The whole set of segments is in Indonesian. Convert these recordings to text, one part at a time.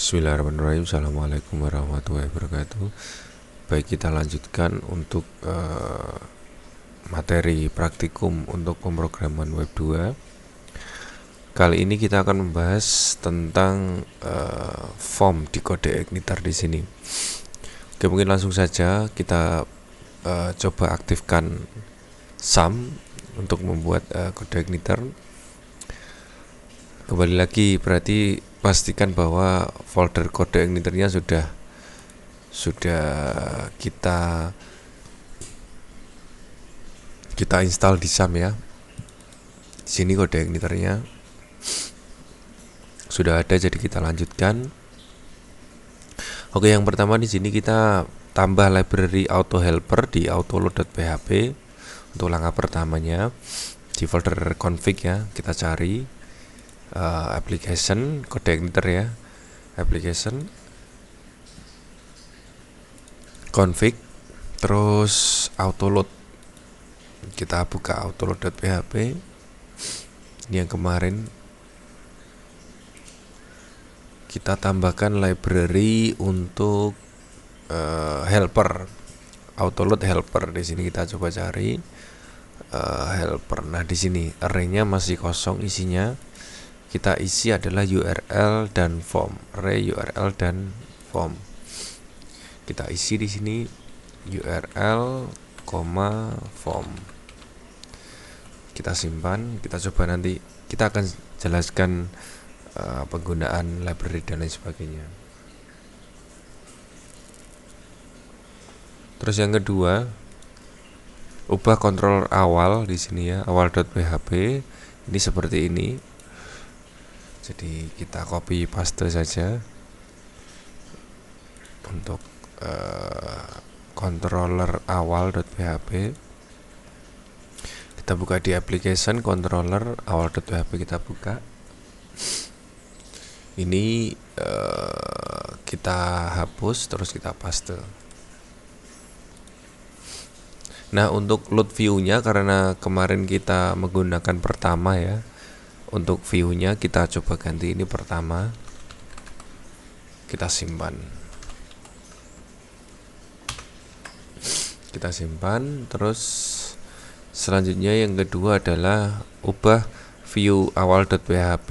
Bismillahirrahmanirrahim. Assalamualaikum warahmatullahi wabarakatuh. Baik, kita lanjutkan untuk materi praktikum untuk pemrograman web 2. Kali ini kita akan membahas tentang form di kode igniter di sini. Oke, mungkin langsung saja kita coba aktifkan sum untuk membuat kode igniter. Kembali lagi, berarti pastikan bahwa folder kode igniternya sudah kita install di sum ya. Di sini kode igniternya sudah ada, jadi kita lanjutkan. Oke, yang pertama di sini kita tambah library auto helper di autoload.php. Untuk langkah pertamanya di folder config ya, kita cari application kode igniter ya, application config, terus autoload. Kita buka autoload.php. Ini yang kemarin kita tambahkan library untuk helper, autoload helper. Di sini kita coba cari helper. Nah, di sini array-nya masih kosong, isinya kita isi adalah URL dan form, array URL dan form. Kita isi di sini URL, form. Kita simpan, kita coba nanti kita akan jelaskan penggunaan library dan lain sebagainya. Terus yang kedua, ubah controller awal di sini ya, awal.php. Ini seperti ini. Jadi kita copy paste saja untuk controller awal.php. Kita buka di application controller awal.php, kita buka. Ini kita hapus, terus kita paste. Nah, untuk load view-nya, karena kemarin kita menggunakan pertama ya, untuk view-nya kita coba ganti ini pertama. Kita simpan. Kita simpan. Terus selanjutnya yang kedua adalah ubah view awal.php.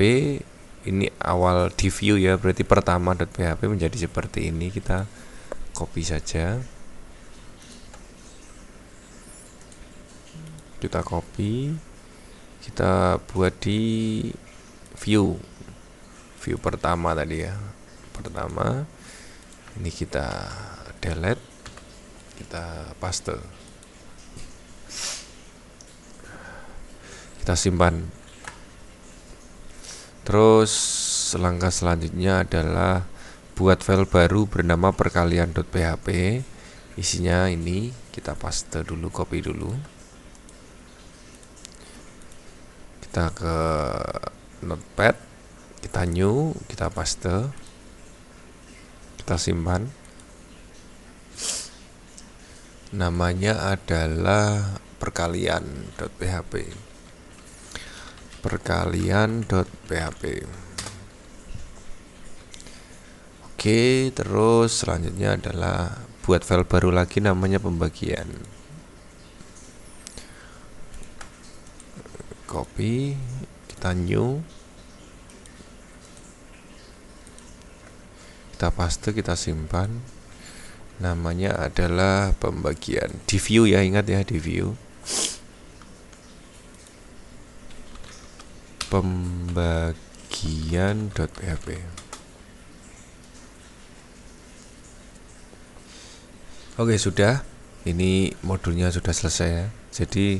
Ini awal di view ya, berarti pertama.php menjadi seperti ini. Kita copy saja. Kita copy. Kita buat di view pertama tadi ya, pertama. Ini kita delete, kita paste, kita simpan. Terus langkah selanjutnya adalah buat file baru bernama perkalian.php. Isinya ini kita paste dulu, copy dulu. Kita ke notepad, kita new, kita paste, kita simpan. Namanya adalah perkalian.php. Perkalian.php. Oke, terus selanjutnya adalah buat file baru lagi, namanya pembagian. Copy, kita new, kita paste, kita simpan. Namanya adalah pembagian. Di view ya, ingat ya, di view. Pembagian.php. Oke, sudah. Ini modulnya sudah selesai ya. Jadi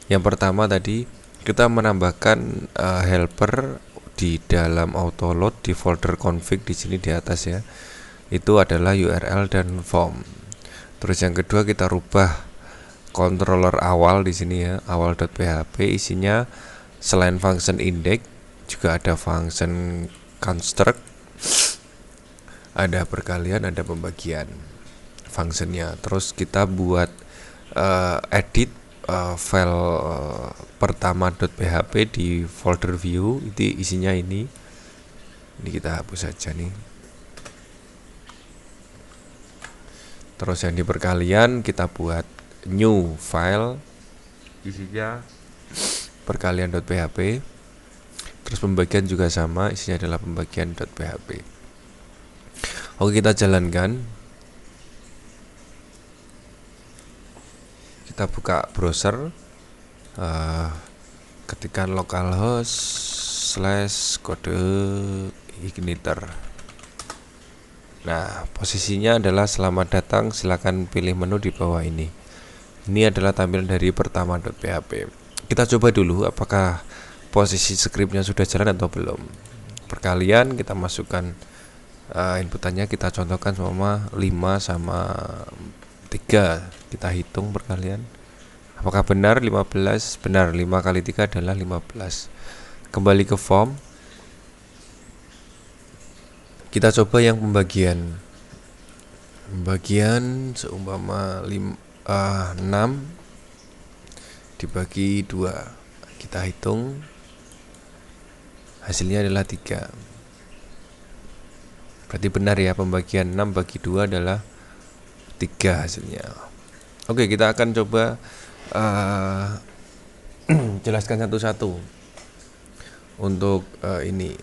yang pertama tadi kita menambahkan helper di dalam autoload di folder config di sini di atas ya. Itu adalah URL dan form. Terus yang kedua kita rubah controller awal di sini ya, awal.php. Isinya selain function index juga ada function construct, ada perkalian, ada pembagian functionnya. Terus kita buat edit file pertama.php di folder view. Itu isinya ini kita hapus saja nih. Terus yang di perkalian kita buat new file, isinya perkalian.php. Terus pembagian juga sama, isinya adalah pembagian.php. Oke, kita jalankan. Kita buka browser, ketikkan localhost / kode igniter. Nah, posisinya adalah selamat datang, silakan pilih menu di bawah ini. Ini adalah tampilan dari pertama.php. Kita coba dulu apakah posisi skripnya sudah jalan atau belum. Perkalian kita masukkan inputannya, kita contohkan sama 5 sama 3. Kita hitung perkalian. Apakah benar 15? Benar, 5 kali 3 adalah 15. Kembali ke form. Kita coba yang pembagian. Pembagian seumpama 6 dibagi 2. Kita hitung. Hasilnya adalah 3. Berarti benar ya, pembagian 6 bagi 2 adalah 3 hasilnya. Oke, kita akan coba jelaskan satu-satu untuk ini.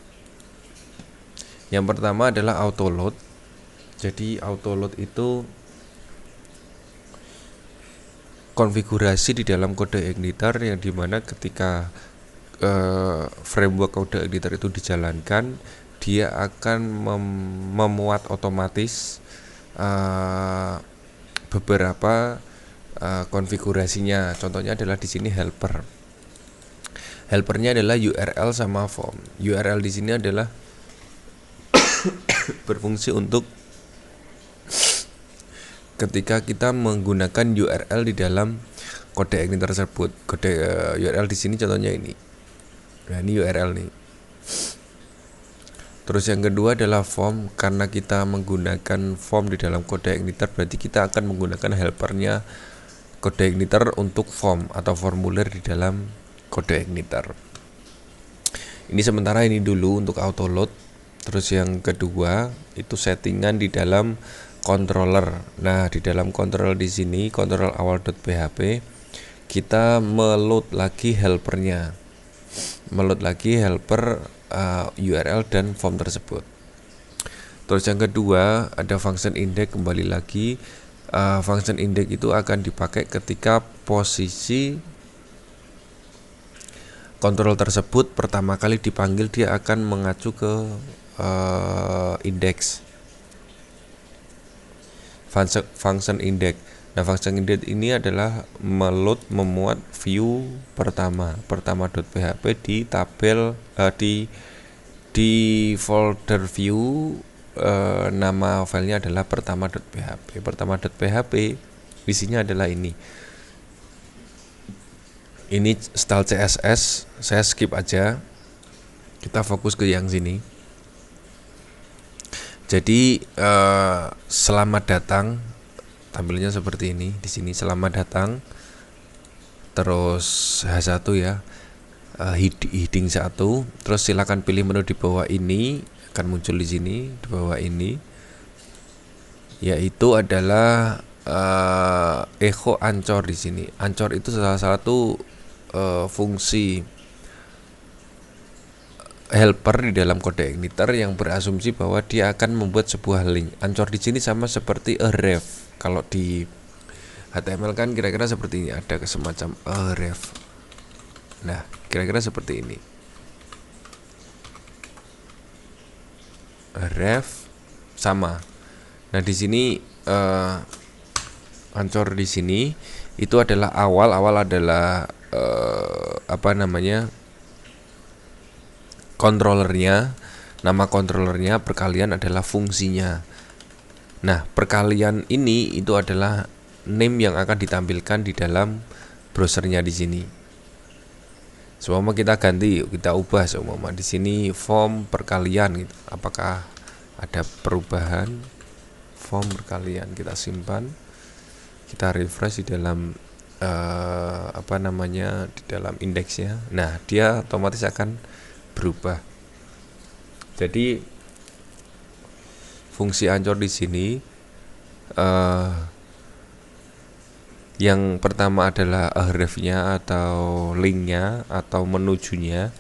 Yang pertama adalah autoload. Jadi autoload itu konfigurasi di dalam kode igniter yang dimana ketika framework kode igniter itu dijalankan, dia akan memuat otomatis beberapa konfigurasinya. Contohnya adalah di sini helper. Helpernya adalah URL sama form. URL di sini adalah berfungsi untuk ketika kita menggunakan URL di dalam kode igniter tersebut. Kode URL di sini contohnya ini. Nah, ini URL nih. Terus yang kedua adalah form. Karena kita menggunakan form di dalam kode igniter, berarti kita akan menggunakan helpernya kode igniter untuk form atau formulir di dalam kode igniter. Ini sementara ini dulu untuk autoload. Terus yang kedua itu settingan di dalam controller. Nah, di dalam controller di sini, controller awal.php, kita meload lagi helpernya. Meload lagi helper URL dan form tersebut. Terus yang kedua ada function index. Kembali lagi, function index itu akan dipakai ketika posisi kontrol tersebut pertama kali dipanggil, dia akan mengacu ke index. Function index. Nah, function index ini adalah memuat view pertama.php di tabel di folder view. Nama filenya adalah pertama.php. Pertama.php isinya adalah ini. Ini style CSS, saya skip aja. Kita fokus ke yang sini. Jadi selamat datang, tampilnya seperti ini. Di sini selamat datang. Terus H1 ya, heading 1. Terus silakan pilih menu di bawah ini, akan muncul di sini di bawah ini. Yaitu adalah echo ancor di sini. Ancor itu salah satu fungsi helper di dalam kode igniter yang berasumsi bahwa dia akan membuat sebuah link. Ancor di sini sama seperti a ref. Kalau di HTML kan kira-kira seperti ini, ada semacam a ref. Nah, kira-kira seperti ini. A ref sama. Nah, di sini ancor di sini itu adalah awal adalah controllernya. Nama controllernya, perkalian adalah fungsinya. Nah, perkalian ini itu adalah name yang akan ditampilkan di dalam browsernya di sini. Seumpama kita ganti, kita ubah seumpama di sini form perkalian gitu. Apakah ada perubahan? Form perkalian kita simpan. Kita refresh di dalam di dalam indeksnya. Nah, dia otomatis akan berubah. Jadi fungsi ancor di sini eh, yang pertama adalah href-nya atau linknya atau menujunya.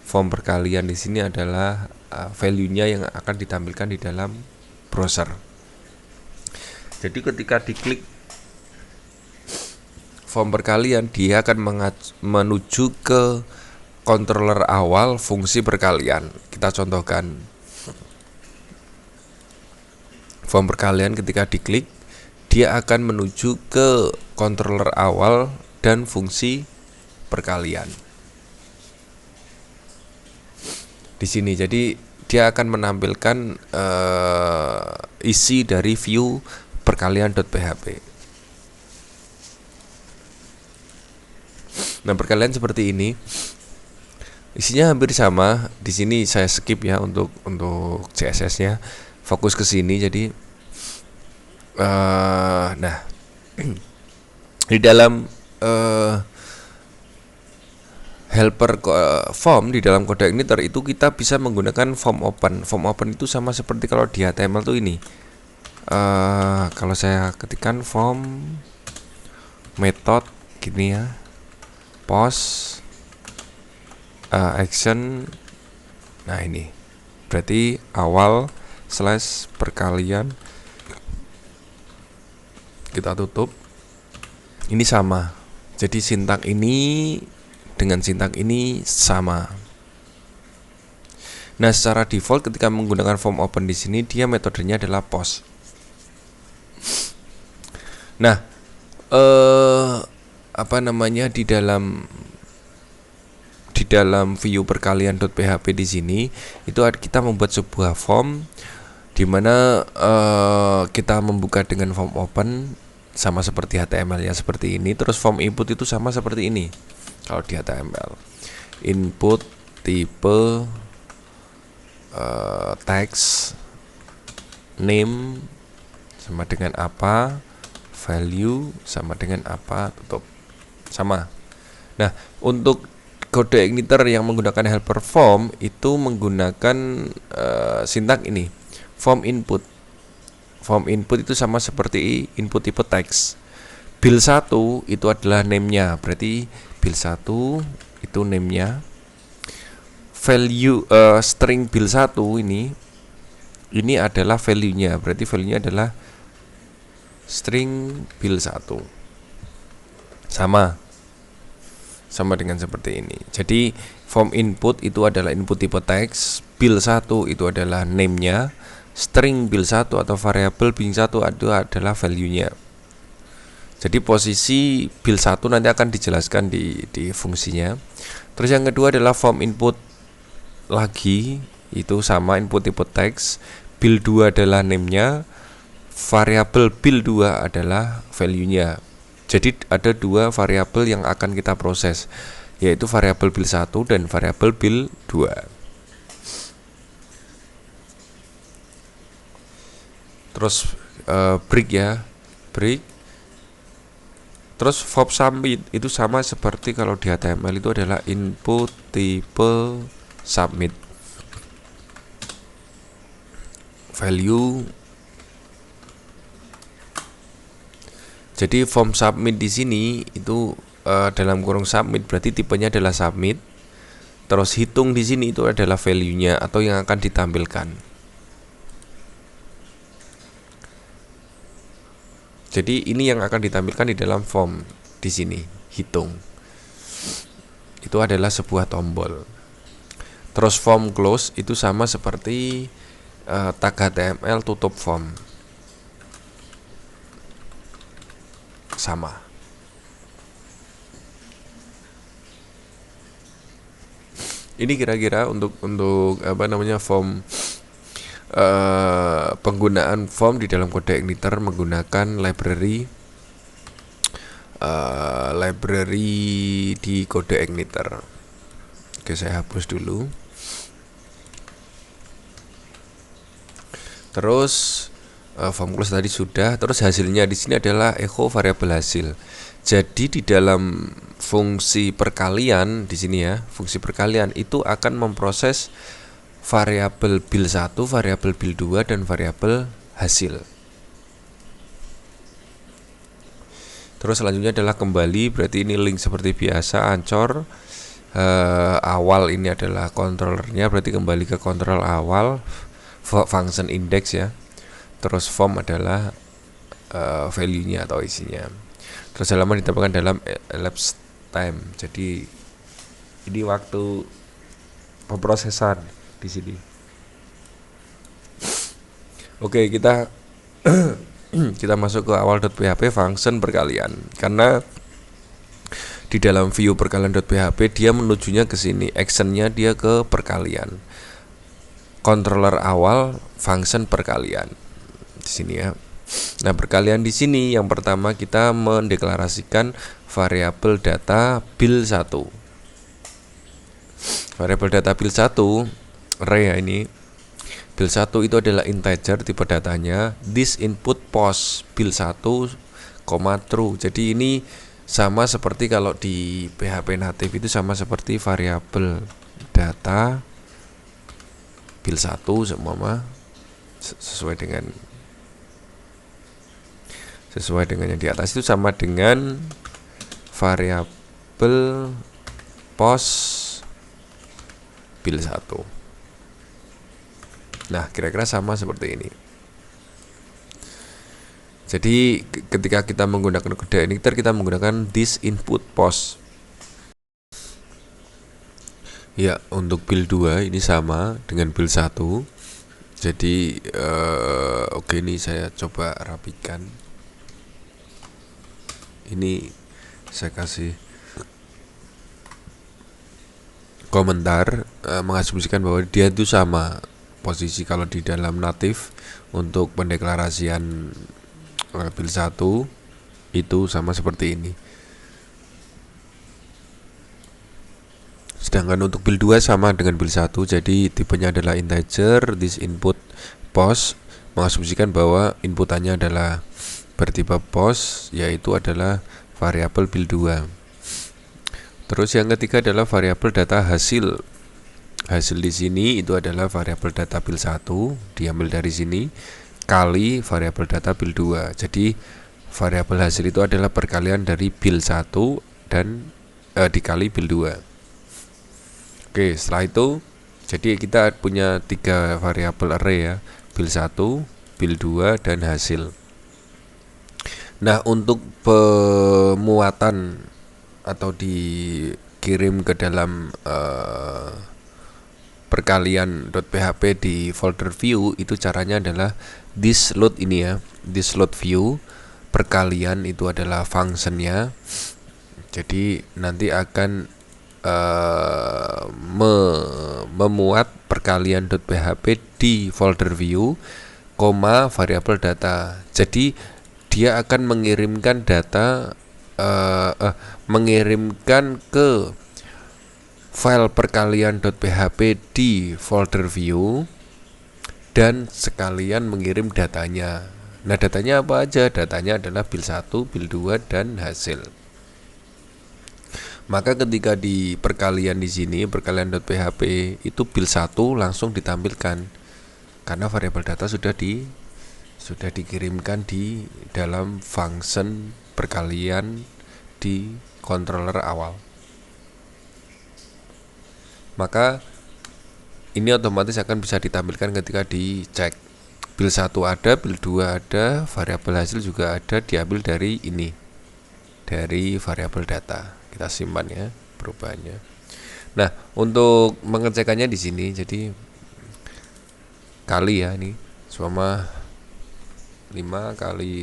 Form perkalian di sini adalah value-nya yang akan ditampilkan di dalam browser. Jadi ketika diklik form perkalian, dia akan menuju ke controller awal fungsi perkalian. Kita contohkan. Form perkalian ketika diklik, dia akan menuju ke controller awal dan fungsi perkalian. Di sini, jadi dia akan menampilkan isi dari view perkalian.php. Nah, perkalian seperti ini. Isinya hampir sama. Di sini saya skip ya untuk CSS-nya. Fokus ke sini. Jadi nah, di dalam helper form di dalam kode igniter itu kita bisa menggunakan form open. Form open itu sama seperti kalau di HTML tuh ini. Kalau saya ketikkan form method gini ya, post action. Nah, ini berarti awal slash perkalian, kita tutup. Ini sama. Jadi sintak ini dengan sintak ini sama. Nah, secara default ketika menggunakan form open di sini dia metodenya adalah post. Nah, di dalam view perkalian.php di sini itu kita membuat sebuah form di mana kita membuka dengan form open sama seperti HTML ya, seperti ini. Terus form input itu sama seperti ini. Kalau di HTML, input tipe text, name sama dengan apa, value sama dengan apa, tutup. Sama. Nah, untuk kode igniter yang menggunakan helper form itu menggunakan sintak ini, form input. Form input itu sama seperti input tipe text. Bill 1 itu adalah name-nya, berarti bill 1 itu name-nya. Value string bill 1 ini adalah value-nya, berarti value-nya adalah string bill 1. Sama dengan seperti ini. Jadi form input itu adalah input tipe text, bill 1 itu adalah name-nya, string bill 1 atau variabel bill 1 itu adalah value-nya. Jadi posisi bill 1 nanti akan dijelaskan di fungsinya. Terus yang kedua adalah form input lagi, itu sama input tipe text, bill 2 adalah name-nya, variabel bill 2 adalah value-nya. Jadi ada dua variabel yang akan kita proses, yaitu variabel bill 1 dan variabel bill 2. Terus break ya, break. Terus form submit itu sama seperti kalau di HTML itu adalah input tipe submit, value. Jadi form submit di sini itu dalam kurung submit berarti tipenya adalah submit. Terus hitung di sini itu adalah value-nya atau yang akan ditampilkan. Jadi ini yang akan ditampilkan di dalam form di sini, hitung. Itu adalah sebuah tombol. Terus form close itu sama seperti tag HTML tutup form. Sama. Ini kira-kira untuk form penggunaan form di dalam kode igniter menggunakan library di kode igniter. Oke, saya hapus dulu. Terus form close tadi sudah. Terus hasilnya di sini adalah echo variabel hasil. Jadi di dalam fungsi perkalian di sini ya, fungsi perkalian itu akan memproses variabel bill 1, variabel bill 2 dan variabel hasil. Terus selanjutnya adalah kembali, berarti ini link seperti biasa Anchor. Awal ini adalah controllernya, berarti kembali ke kontrol awal, function index ya. Terus form adalah value-nya atau isinya. Terus halaman ditambahkan dalam elapsed time. Jadi ini waktu pemrosesan di sini. Oke, kita kita masuk ke awal.php function perkalian. Karena di dalam view perkalian.php dia menujunya ke sini, actionnya dia ke perkalian. Controller awal function perkalian di sini ya. Nah, perkalian di sini yang pertama kita mendeklarasikan variabel data bil1. Variabel data bil1 array ya ini. Bil1 itu adalah integer tipe datanya, this input post bil1, true. Jadi ini sama seperti kalau di PHP native itu sama seperti variabel data bil1 semua sesuai dengan yang di atas itu sama dengan variabel post bil1. Nah, kira-kira sama seperti ini. Jadi ketika kita menggunakan kode initer, kita menggunakan this input post. Ya, untuk bil 2 ini sama dengan bil 1. Jadi oke, ini saya coba rapikan. Ini saya kasih komentar mengasumsikan bahwa dia itu sama posisi kalau di dalam native untuk pendeklarasian bil 1 itu sama seperti ini. Sedangkan untuk bil 2 sama dengan bil 1, jadi tipenya adalah integer, this input post mengasumsikan bahwa inputannya adalah bertipe post, yaitu adalah variabel bil 2. Terus yang ketiga adalah variabel data hasil. Hasil di sini itu adalah variabel data bil 1, diambil dari sini, kali variabel data bil 2. Jadi variabel hasil itu adalah perkalian dari bil 1 dan dikali bil 2. Oke, setelah itu jadi kita punya 3 variabel array ya, bil 1, bil 2 dan hasil. Nah, untuk pemuatan atau dikirim ke dalam perkalian.php di folder view itu caranya adalah this load ini ya, this load view. Perkalian itu adalah functionnya, jadi nanti akan memuat perkalian.php di folder view, variabel data. Jadi dia akan mengirimkan data, mengirimkan ke file perkalian.php di folder view dan sekalian mengirim datanya. Nah, datanya apa aja? Datanya adalah bil 1, bil 2 dan hasil. Maka ketika di perkalian di sini perkalian.php itu bil 1 langsung ditampilkan karena variabel data sudah dikirimkan di dalam function perkalian di controller awal. Maka ini otomatis akan bisa ditampilkan ketika dicek. Bil 1 ada, bil 2 ada, variabel hasil juga ada, diambil dari ini, dari variabel data. Kita simpan ya perubahannya. Nah, untuk mengecekannya di sini, jadi kali ya ini sama 5 kali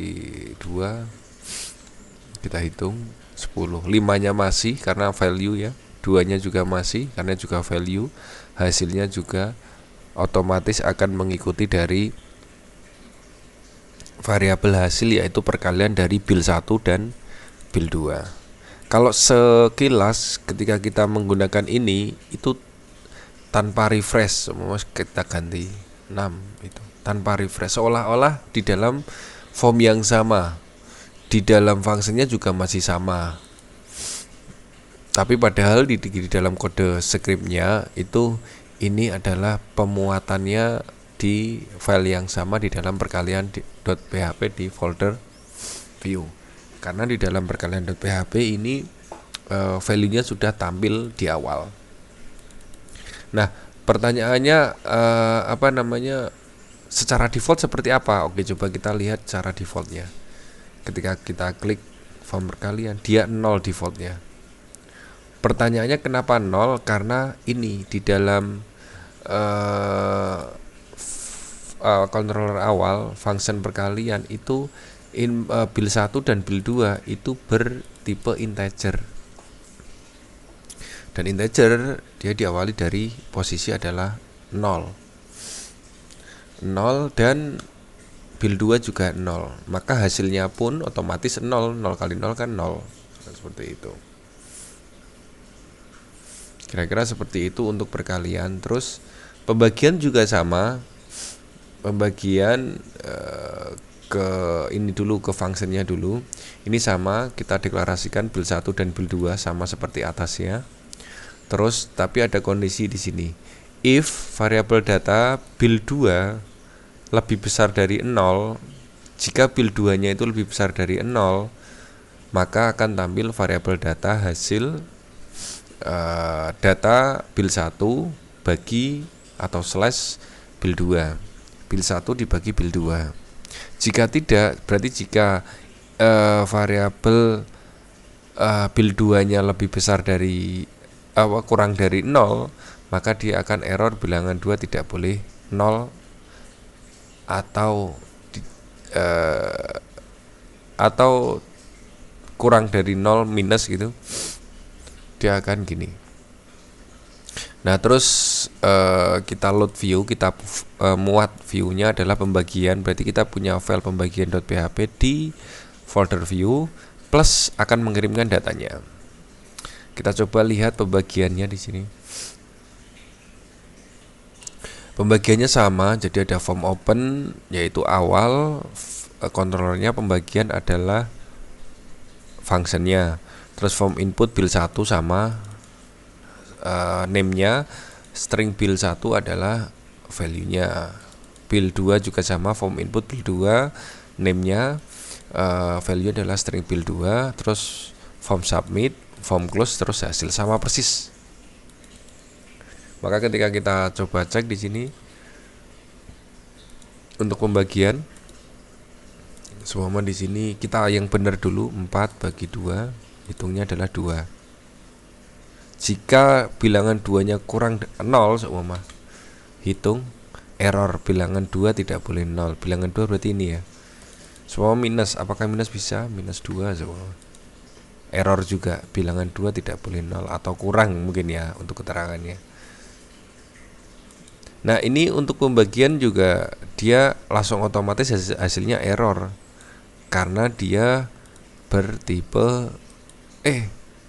2 kita hitung 10. 5-nya masih karena value ya, 2-nya juga masih karena juga value, hasilnya juga otomatis akan mengikuti dari variabel hasil, yaitu perkalian dari bil 1 dan bil 2. Kalau sekilas ketika kita menggunakan ini itu tanpa refresh, kita ganti 6 itu tanpa refresh, seolah-olah di dalam form yang sama, di dalam fungsinya juga masih sama, tapi padahal di dalam kode scriptnya itu ini adalah pemuatannya di file yang sama di dalam perkalian.php di folder view. karena di dalam perkalian.php ini value-nya sudah tampil di awal. Nah, pertanyaannya secara default seperti apa? Oke, coba kita lihat cara defaultnya. Ketika kita klik form perkalian, dia 0 defaultnya. Pertanyaannya kenapa 0? Karena ini di dalam controller awal function perkalian itu build 1 dan build 2 itu bertipe integer. Dan integer dia diawali dari posisi adalah 0 dan build 2 juga 0. Maka hasilnya pun otomatis 0 kali 0 kan 0. Seperti itu. Kira-kira seperti itu untuk perkalian. Terus pembagian juga sama. Pembagian ke ini dulu, ke fungsinya dulu. Ini sama, kita deklarasikan build 1 dan build 2 sama seperti atasnya. Terus tapi ada kondisi di sini. If variabel data build 2 lebih besar dari 0, jika build 2-nya itu lebih besar dari 0, maka akan tampil variabel data hasil data build 1 bagi atau slash build 2. Build 1 dibagi build 2. Jika tidak, berarti jika variabel build 2-nya lebih besar dari kurang dari 0, maka dia akan error bilangan 2 tidak boleh 0 atau kurang dari 0 minus gitu. Dia akan gini. Nah, terus kita load view, kita muat view-nya adalah pembagian. Berarti kita punya file pembagian.php di folder view plus akan mengirimkan datanya. Kita coba lihat pembagiannya di sini. Pembagiannya sama, jadi ada form open yaitu awal, kontrolernya pembagian adalah functionnya. Terus form input build 1 sama name-nya, string build 1 adalah value-nya. Build 2 juga sama, form input build 2, name-nya value adalah string build 2, terus form submit, form close, terus hasil sama persis. Maka ketika kita coba cek di sini untuk pembagian, semua di sini kita yang benar dulu, 4 bagi 2 hitungnya adalah 2. Jika bilangan 2-nya kurang 0 seumpama, hitung error bilangan 2 tidak boleh 0. Bilangan 2 berarti ini ya. Semua minus, apakah minus bisa? Minus 2 seumpama. Error juga, bilangan 2 tidak boleh 0 atau kurang mungkin ya untuk keterangannya. Nah, ini untuk pembagian juga dia langsung otomatis hasilnya error karena dia bertipe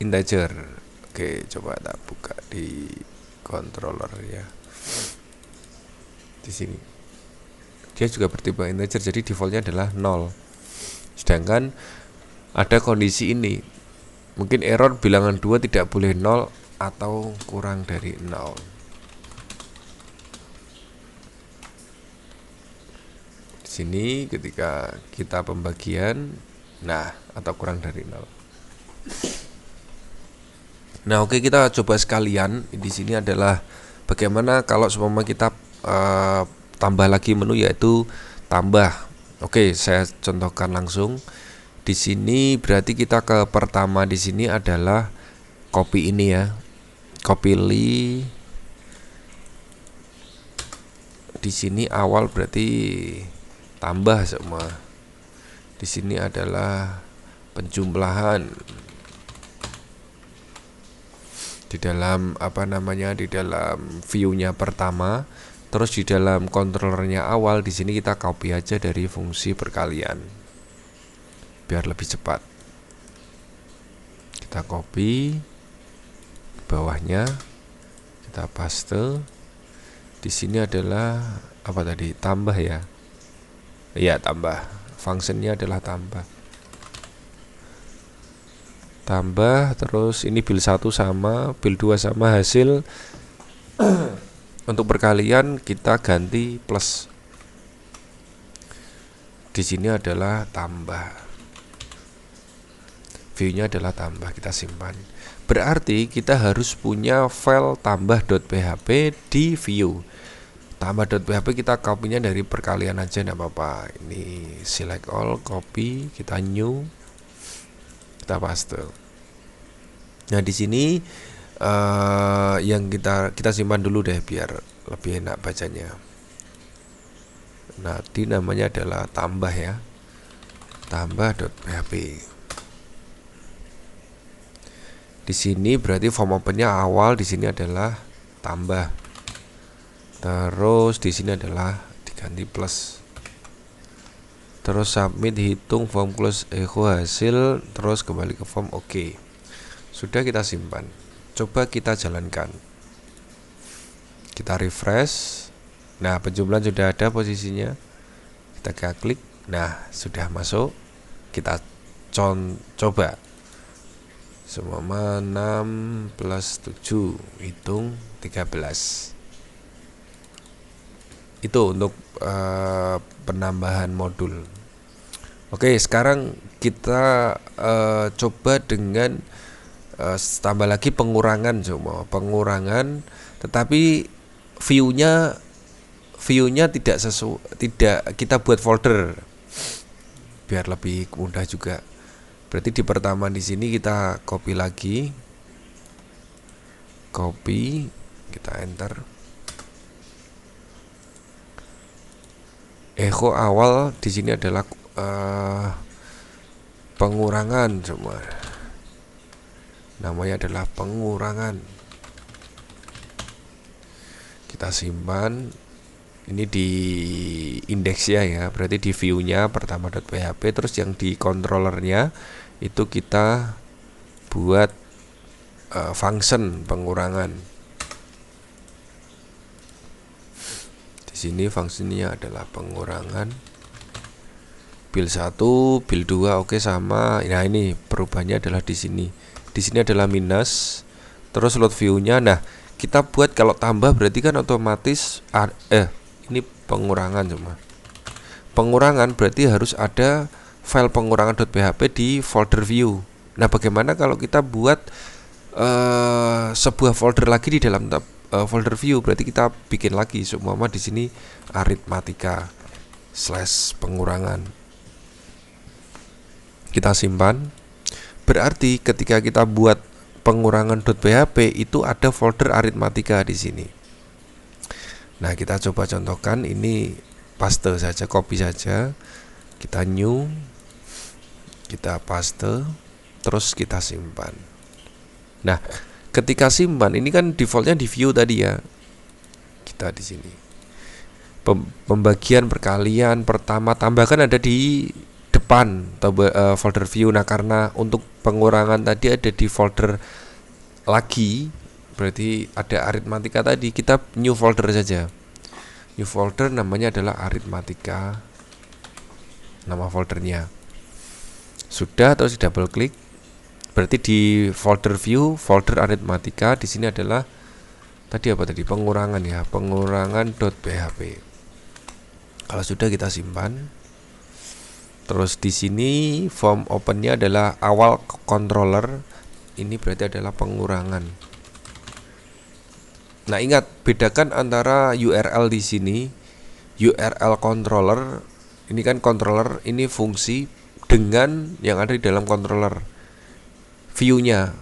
integer. Oke, coba kita buka di controller ya. Di sini. Dia juga bertipe integer, jadi defaultnya adalah 0. Sedangkan ada kondisi ini. Mungkin error bilangan 2 tidak boleh 0 atau kurang dari 0. Di sini ketika kita pembagian, nah, atau kurang dari 0. Nah, oke, kita coba sekalian. Di sini adalah bagaimana kalau seumpama kita tambah lagi menu, yaitu tambah. Oke, saya contohkan langsung. Di sini berarti kita ke pertama di sini adalah copy ini ya. Copy li. Di sini awal berarti tambah semua. Di sini adalah penjumlahan. Di dalam di dalam view-nya pertama, terus di dalam controllernya awal, di sini kita copy aja dari fungsi perkalian biar lebih cepat. Kita copy ke bawahnya, kita paste. Di sini adalah apa tadi? Tambah ya. Iya, tambah. Fungsinya adalah tambah. Tambah, terus ini build 1 sama, build 2 sama, hasil untuk perkalian kita ganti plus. Di sini adalah tambah. view-nya adalah tambah, kita simpan. Berarti kita harus punya file tambah.php di view. Tambah.php kita copy-nya dari perkalian aja, enggak apa-apa. Ini select all, copy, kita new, kita paste. Nah, di sini yang kita simpan dulu deh biar lebih enak bacanya. Nah, di namanya adalah tambah ya. Tambah.php. Di sini berarti form opennya awal, di sini adalah tambah. Terus di sini adalah diganti plus. Terus submit, hitung, form close, echo hasil, terus kembali ke form. Oke. Sudah kita simpan. Coba kita jalankan. Kita refresh. Nah, penjumlahan sudah ada posisinya. Kita klik. Nah, sudah masuk. Kita coba. Semua 6 plus 7, hitung 13. Itu untuk penambahan modul. Oke, sekarang kita coba dengan tambah lagi pengurangan, pengurangan, tetapi view-nya tidak kita buat folder biar lebih mudah juga. Berarti di pertama di sini kita copy lagi, kita enter. Echo awal di sini adalah pengurangan semua. Namanya adalah pengurangan. Kita simpan. Ini di indeks ya, berarti di view-nya pertama.php, terus yang di controllernya itu kita buat function pengurangan. Di sini fungsinya adalah pengurangan. Build 1, build 2 oke sama. Nah, ini perubahannya adalah di sini. Di sini adalah minus. Terus load view-nya. Nah, kita buat kalau tambah berarti kan otomatis ini pengurangan cuma. Pengurangan berarti harus ada file pengurangan.php di folder view. Nah, bagaimana kalau kita buat sebuah folder lagi di dalam folder view? Berarti kita bikin lagi semua di sini arithmetica / pengurangan. Kita simpan. Berarti ketika kita buat pengurangan.php itu ada folder arithmetica di sini. Nah, kita coba contohkan, ini paste saja, copy saja. Kita new, kita paste, terus kita simpan. Nah, ketika simpan ini kan defaultnya di view tadi ya. Kita di sini. Pembagian perkalian pertama tambahkan ada di depan folder view. Nah, karena untuk pengurangan tadi ada di folder lagi, berarti ada arithmetica tadi, kita new folder saja. New folder namanya adalah arithmetica, nama foldernya. Sudah, terus double klik. Berarti di folder view, folder arithmetica, di sini adalah tadi apa tadi? Pengurangan ya, pengurangan.php. Kalau sudah kita simpan. Terus di sini form opennya adalah awal controller. Ini berarti adalah pengurangan. Nah, ingat bedakan antara URL di sini, URL controller, ini kan controller, ini fungsi, dengan yang ada di dalam controller. View-nya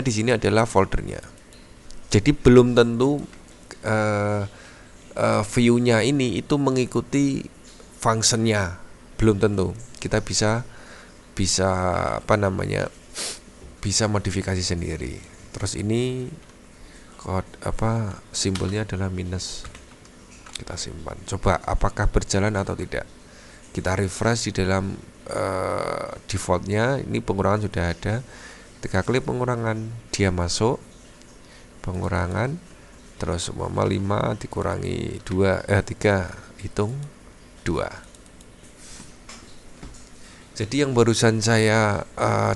di sini adalah foldernya. Jadi belum tentu view-nya ini itu mengikuti functionnya, belum tentu. Kita bisa bisa modifikasi sendiri. Terus ini simbolnya adalah minus. Kita simpan. Coba apakah berjalan atau tidak. Kita refresh di dalam defaultnya. Ini pengurangan sudah ada. Ketika klik pengurangan, dia masuk. Pengurangan. Terus 5 dikurangi 3, hitung 2. Jadi yang barusan saya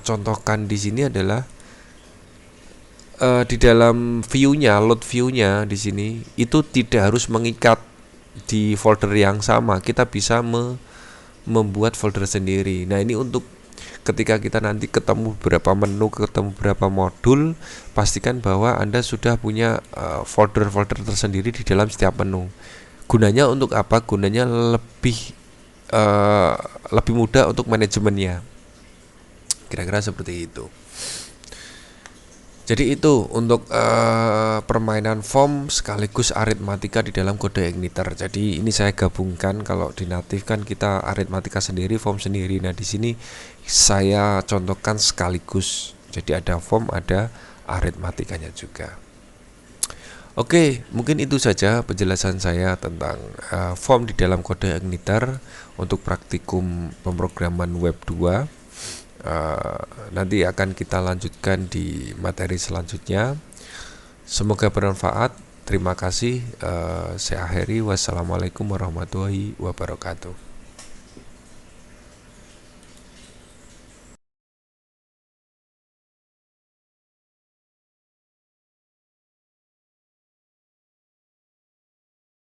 contohkan di sini adalah di dalam view-nya, load view-nya di sini itu tidak harus mengikat di folder yang sama. Kita bisa membuat folder sendiri. Nah, ini untuk Ketika kita nanti ketemu beberapa menu, ketemu beberapa modul, pastikan bahwa Anda sudah punya folder-folder tersendiri di dalam setiap menu. Gunanya untuk apa? Gunanya uh, lebih mudah untuk manajemennya. Kira-kira seperti itu. Jadi itu untuk permainan form sekaligus aritmatika di dalam kode igniter. Jadi ini saya gabungkan. Kalau di native kan kita aritmatika sendiri, form sendiri. Nah di sini saya contohkan sekaligus. Jadi ada form, ada aritmatikanya juga. Oke, mungkin itu saja penjelasan saya tentang form di dalam kode igniter untuk praktikum pemrograman web 2. Nanti akan kita lanjutkan di materi selanjutnya. Semoga bermanfaat. Terima kasih. Saya akhiri. Wassalamualaikum warahmatullahi wabarakatuh.